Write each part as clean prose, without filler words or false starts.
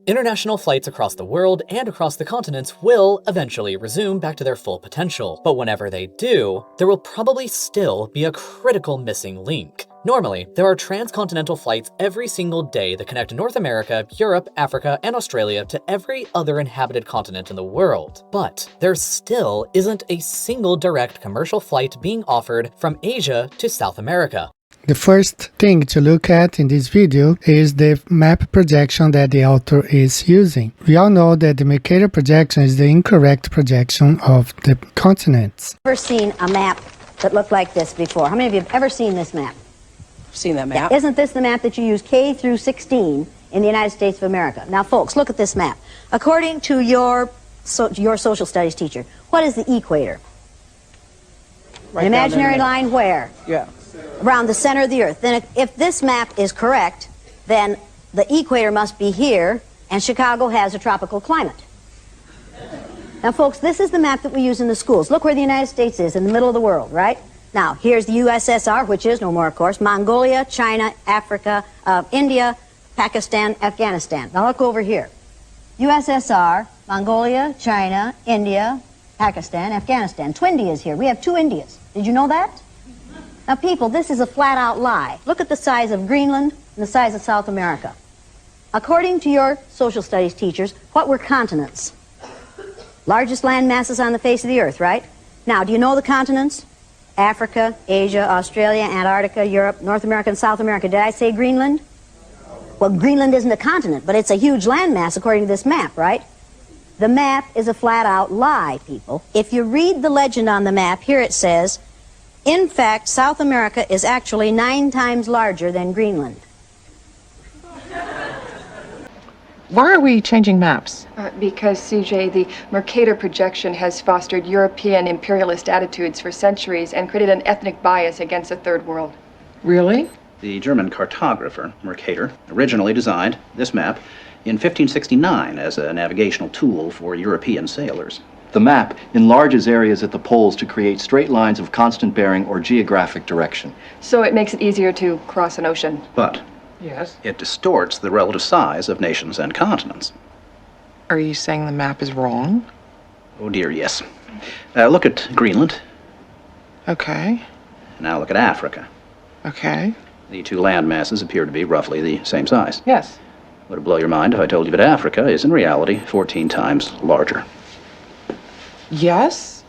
International flights across the world and across the continents will eventually resume back to their full potential, but whenever they do, there will probably still be a critical missing link. Normally, there are transcontinental flights every single day that connect North America, Europe, Africa, and Australia to every other inhabited continent in the world. But there still isn't a single direct commercial flight being offered from Asia to South America. The first thing to look at in this video is the map projection that the author is using. We all know that the Mercator projection is the incorrect projection of the continents. Ever seen a map that looked like this before? How many of you have ever seen this map? Seen that map. Yeah. Isn't this the map that you use K through 16 in the United States of America? Now, folks, look at this map. According to your social studies teacher, what is the equator? Right An imaginary line where? Yeah. Around the center of the Earth. Then if this map is correct, then the equator must be here, and Chicago has a tropical climate. Now, folks, this is the map that we use in the schools. Look where the United States is, in the middle of the world, right? Now, here's the USSR, which is no more, of course, Mongolia, China, Africa, India, Pakistan, Afghanistan. Now, look over here. USSR, Mongolia, China, India, Pakistan, Afghanistan. Twindia is here. We have two Indias. Did you know that? Now, people, this is a flat-out lie. Look at the size of Greenland and the size of South America. According to your social studies teachers, what were continents? Largest land masses on the face of the Earth, right? Now, do you know the continents? Africa, Asia, Australia, Antarctica, Europe, North America, and South America. Did I say Greenland? Well, Greenland isn't a continent, but it's a huge landmass according to this map, right? The map is a flat-out lie, people. If you read the legend on the map, here it says, in fact, South America is actually 9 times larger than Greenland. Why are we changing maps? Because, CJ, the Mercator projection has fostered European imperialist attitudes for centuries and created an ethnic bias against the Third World. Really? The German cartographer, Mercator, originally designed this map in 1569 as a navigational tool for European sailors. The map enlarges areas at the poles to create straight lines of constant bearing or geographic direction. So it makes it easier to cross an ocean. But Yes. it distorts the relative size of nations and continents. Are you saying the map is wrong? Oh dear, yes. Look at Greenland. Okay. Now look at Africa. Okay. The two land masses appear to be roughly the same size. Yes. Would it blow your mind if I told you that Africa is in reality 14 times larger? Yes?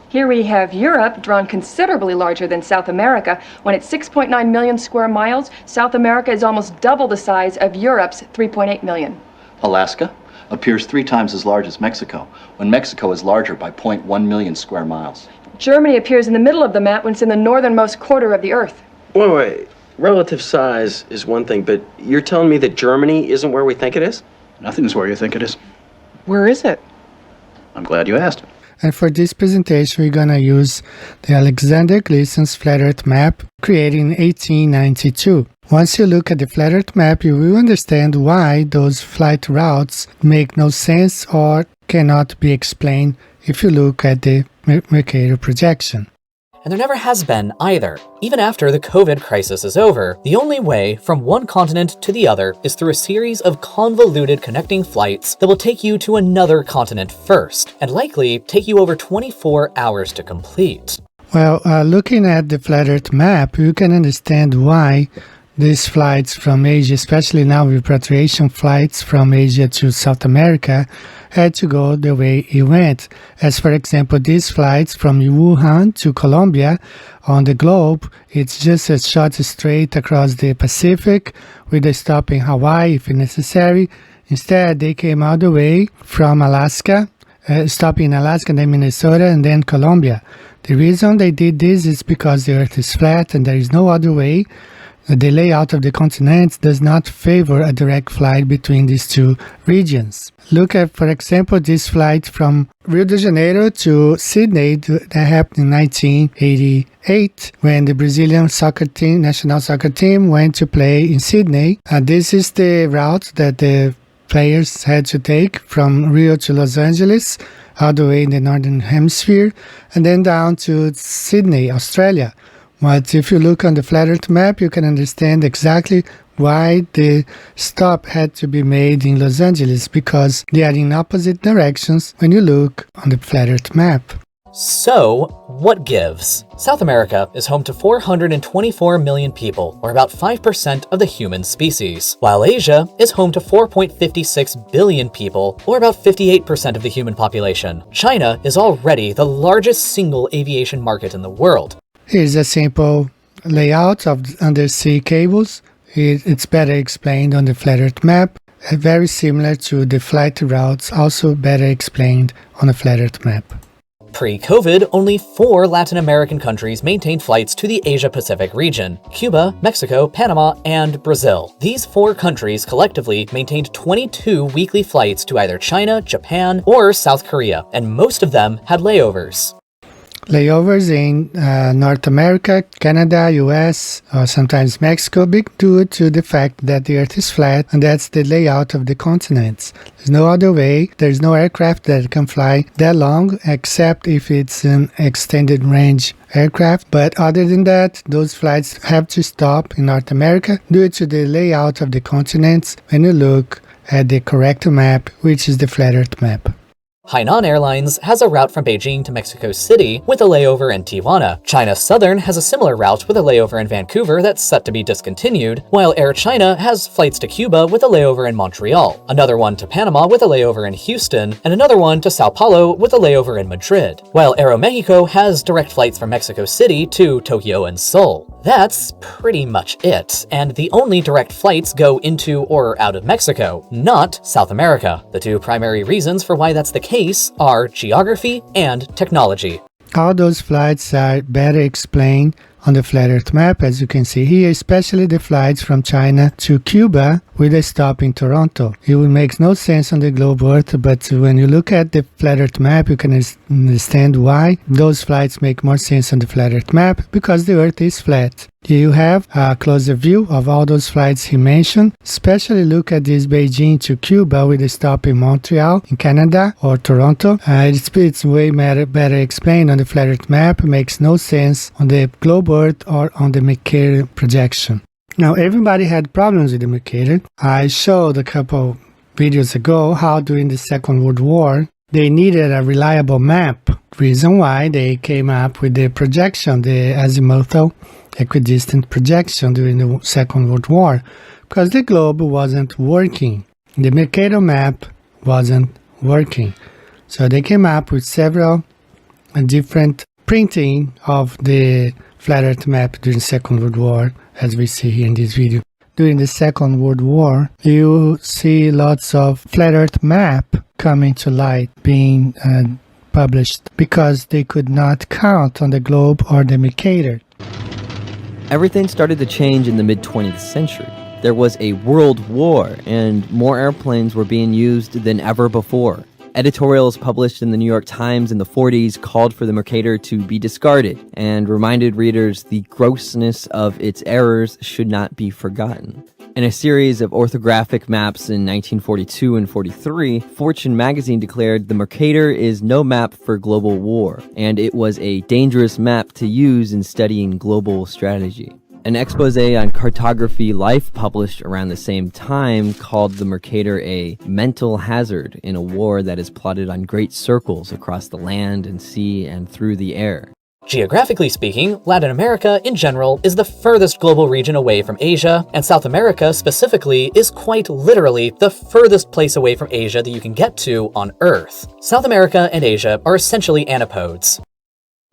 Here we have Europe drawn considerably larger than South America. When it's 6.9 million square miles, South America is almost double the size of Europe's 3.8 million. Alaska appears 3 times as large as Mexico, when Mexico is larger by 0.1 million square miles. Germany appears in the middle of the map when it's in the northernmost quarter of the Earth. Wait. Relative size is one thing, but you're telling me that Germany isn't where we think it is? Nothing's where you think it is. Where is it? I'm glad you asked. And for this presentation, we're going to use the Alexander Gleason's Flat Earth map created in 1892. Once you look at the Flat Earth map, you will understand why those flight routes make no sense or cannot be explained if you look at the Mercator projection. And there never has been either. Even after the COVID crisis is over, the only way from one continent to the other is through a series of convoluted connecting flights that will take you to another continent first, and likely take you over 24 hours to complete. Well, looking at the Flat Earth map, you can understand why these flights from Asia, especially now repatriation flights from Asia to South America, had to go the way it went. As for example, these flights from Wuhan to Colombia on the globe, it's just a short straight across the Pacific with a stop in Hawaii if necessary. Instead, they came all the way from Alaska, stopping in Alaska, then Minnesota, and then Colombia. The reason they did this is because the Earth is flat and there is no other way. The layout of the continents does not favor a direct flight between these two regions. Look at, for example, this flight from Rio de Janeiro to Sydney that happened in 1988 when the Brazilian soccer team, national soccer team, went to play in Sydney. This is the route that the players had to take from Rio to Los Angeles, all the way in the Northern Hemisphere, and then down to Sydney, Australia. But if you look on the Flat Earth map, you can understand exactly why the stop had to be made in Los Angeles, because they are in opposite directions when you look on the flat Earth map. So, what gives? South America is home to 424 million people, or about 5% of the human species, while Asia is home to 4.56 billion people, or about 58% of the human population. China is already the largest single aviation market in the world. Here's a simple layout of undersea cables. It's better explained on the flat Earth map, very similar to the flight routes, also better explained on the flat Earth map. Pre-COVID, only 4 Latin American countries maintained flights to the Asia-Pacific region: Cuba, Mexico, Panama, and Brazil. These 4 countries collectively maintained 22 weekly flights to either China, Japan, or South Korea, and most of them had layovers. Layovers in North America, Canada, US, or sometimes Mexico, due to the fact that the Earth is flat, and that's the layout of the continents. There's no other way. There's no aircraft that can fly that long, except if it's an extended range aircraft. But other than that, those flights have to stop in North America due to the layout of the continents when you look at the correct map, which is the flat Earth map. Hainan Airlines has a route from Beijing to Mexico City with a layover in Tijuana. China Southern has a similar route with a layover in Vancouver that's set to be discontinued, while Air China has flights to Cuba with a layover in Montreal, another one to Panama with a layover in Houston, and another one to Sao Paulo with a layover in Madrid, while Aeromexico has direct flights from Mexico City to Tokyo and Seoul. That's pretty much it, and the only direct flights go into or out of Mexico, not South America. The 2 primary reasons for why that's the case are geography and technology. All those flights are better explained on the flat Earth map, as you can see here, especially the flights from China to Cuba with a stop in Toronto. It would make no sense on the globe Earth, but when you look at the flat Earth map, you can understand why those flights make more sense on the flat Earth map, because the Earth is flat. Here you have a closer view of all those flights he mentioned. Especially look at this Beijing to Cuba with a stop in Montreal, in Canada, or Toronto. It's way better explained on the flat Earth map. It makes no sense on the globe Earth or on the Mercator projection. Now, everybody had problems with the Mercator. I showed a couple videos ago how during the Second World War they needed a reliable map. Reason why they came up with the projection, the azimuthal equidistant projection during the Second World War, because the globe wasn't working. The Mercator map wasn't working. So they came up with several different printing of the flat Earth map during the Second World War, as we see here in this video. During the Second World War, you see lots of flat Earth map coming to light, being published, because they could not count on the globe or the Mercator. Everything started to change in the mid-20th century. There was a world war, and more airplanes were being used than ever before. Editorials published in the New York Times in the 40s called for the Mercator to be discarded and reminded readers the grossness of its errors should not be forgotten. In a series of orthographic maps in 1942 and 43, Fortune magazine declared the Mercator is no map for global war, and it was a dangerous map to use in studying global strategy. An expose on cartography Life published around the same time called the Mercator a mental hazard in a war that is plotted on great circles across the land and sea and through the air. Geographically speaking, Latin America in general is the furthest global region away from Asia, and South America specifically is quite literally the furthest place away from Asia that you can get to on Earth. South America and Asia are essentially antipodes.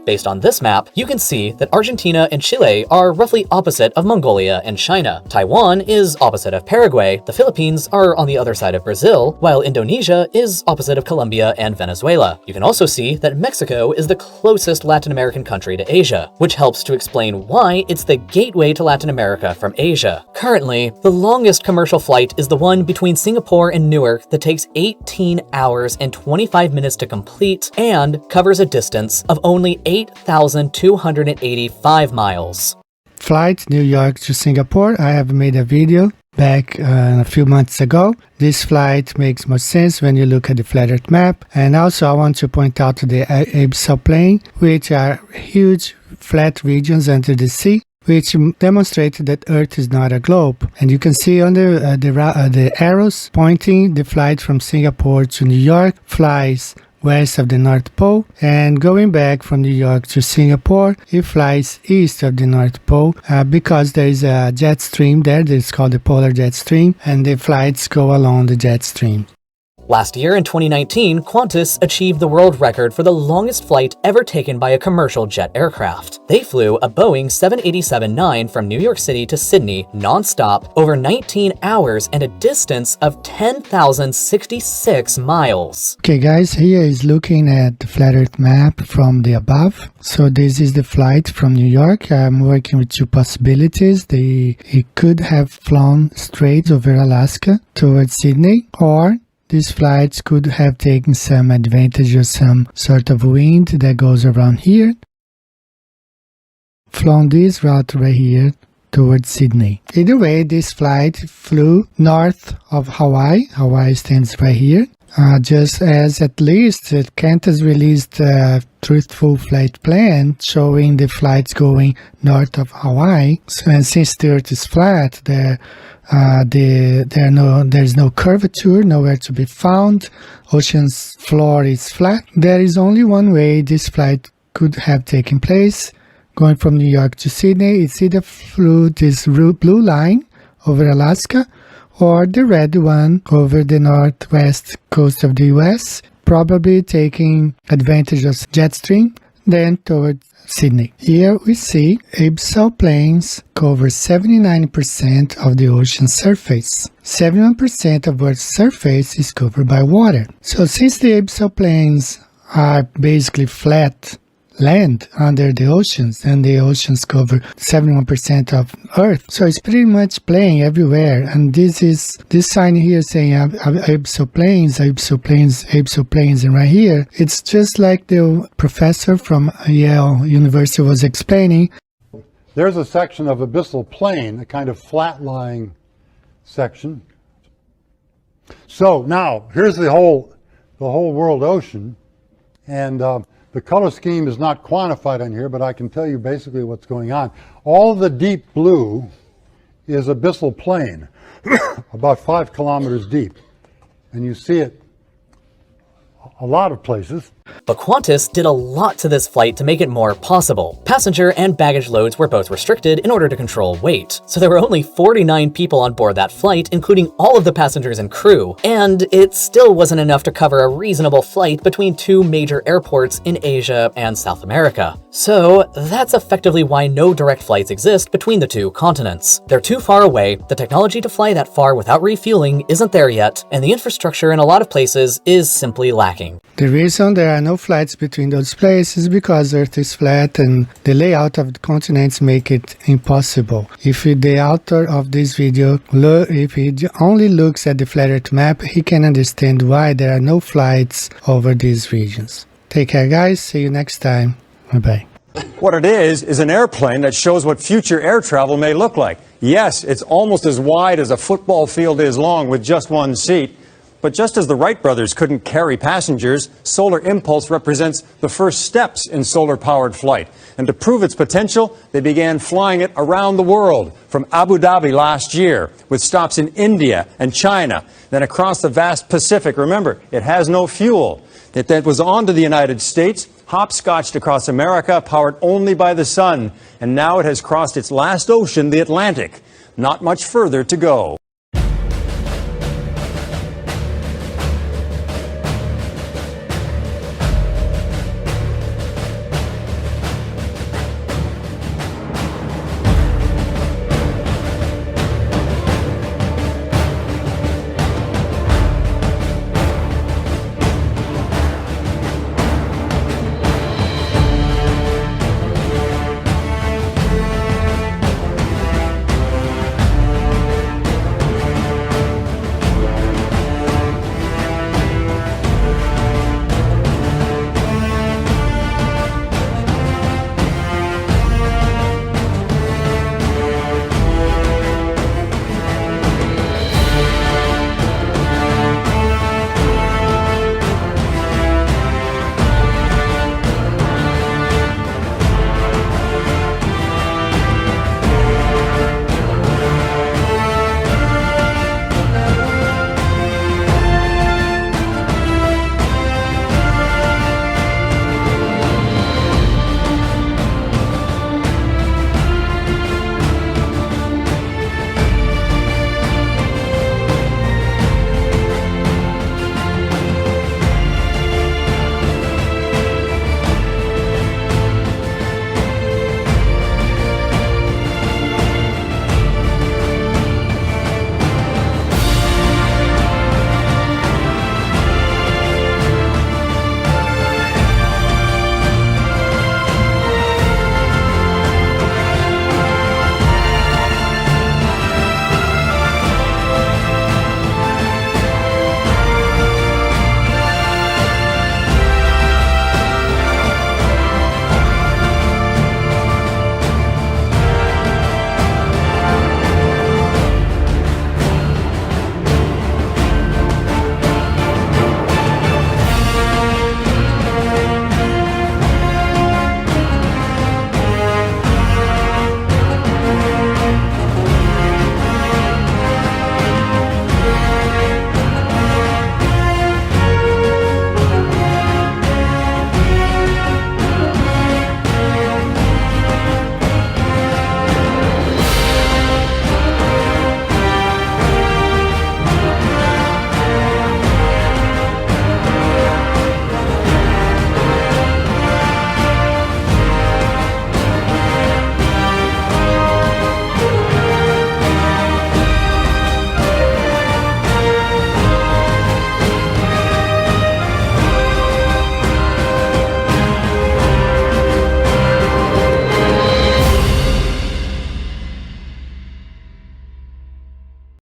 Based on this map, you can see that Argentina and Chile are roughly opposite of Mongolia and China. Taiwan is opposite of Paraguay, the Philippines are on the other side of Brazil, while Indonesia is opposite of Colombia and Venezuela. You can also see that Mexico is the closest Latin American country to Asia, which helps to explain why it's the gateway to Latin America from Asia. Currently, the longest commercial flight is the one between Singapore and Newark that takes 18 hours and 25 minutes to complete and covers a distance of only 8,285 miles. Flight New York to Singapore. I have made a video back a few months ago. This flight makes more sense when you look at the flat Earth map. And also I want to point out the abyssal plain, which are huge flat regions under the sea. which demonstrated that Earth is not a globe. And you can see on the arrows pointing the flight from Singapore to New York flies west of the North Pole, and going back from New York to Singapore, it flies east of the North Pole because there is a jet stream there that is called the polar jet stream, and the flights go along the jet stream. Last year in 2019, Qantas achieved the world record for the longest flight ever taken by a commercial jet aircraft. They flew a Boeing 787-9 from New York City to Sydney non-stop over 19 hours and a distance of 10,066 miles. Okay guys, here is looking at the flat earth map from the above. So this is the flight from New York. I'm working with two possibilities. It could have flown straight over Alaska towards Sydney, or these flights could have taken some advantage of some sort of wind that goes around here, flown this route right here towards Sydney. Either way, this flight flew north of Hawaii. Hawaii stands right here. Just as at least Qantas released a truthful flight plan showing the flights going north of Hawaii. So, and since the Earth is flat, there's no curvature, nowhere to be found. Ocean's floor is flat. There is only one way this flight could have taken place, going from New York to Sydney. It's either flew this blue line over Alaska, or the red one over the northwest coast of the US, probably taking advantage of jet stream, then towards Sydney. Here we see abyssal plains cover 79% of the ocean's surface. 71% of Earth's surface is covered by water. So since the abyssal plains are basically flat land under the oceans, and the oceans cover 71% of Earth, so it's pretty much plain everywhere. And this sign here saying abyssal plains, abyssal plains, abyssal plains, and right here it's just like the professor from Yale University was explaining. There's a section of abyssal plain, a kind of flat-lying section. So now here's the whole world ocean, and the color scheme is not quantified on here, but I can tell you basically what's going on. All the deep blue is abyssal plain, about 5 kilometers deep. And you see it a lot of places. But Qantas did a lot to this flight to make it more possible. Passenger and baggage loads were both restricted in order to control weight. So there were only 49 people on board that flight, including all of the passengers and crew. And it still wasn't enough to cover a reasonable flight between two major airports in Asia and South America. So that's effectively why no direct flights exist between the two continents. They're too far away, the technology to fly that far without refueling isn't there yet, and the infrastructure in a lot of places is simply lacking. The reason there are no flights between those places is because Earth is flat and the layout of the continents make it impossible. If the author of this video, if he only looks at the flat Earth map, he can understand why there are no flights over these regions. Take care guys, see you next time, bye-bye. What it is an airplane that shows what future air travel may look like. Yes, it's almost as wide as a football field is long with just one seat. But just as the Wright brothers couldn't carry passengers, Solar Impulse represents the first steps in solar-powered flight. And to prove its potential, they began flying it around the world, from Abu Dhabi last year, with stops in India and China, then across the vast Pacific. Remember, it has no fuel. It then was on to the United States, hopscotched across America, powered only by the sun. And now it has crossed its last ocean, the Atlantic. Not much further to go.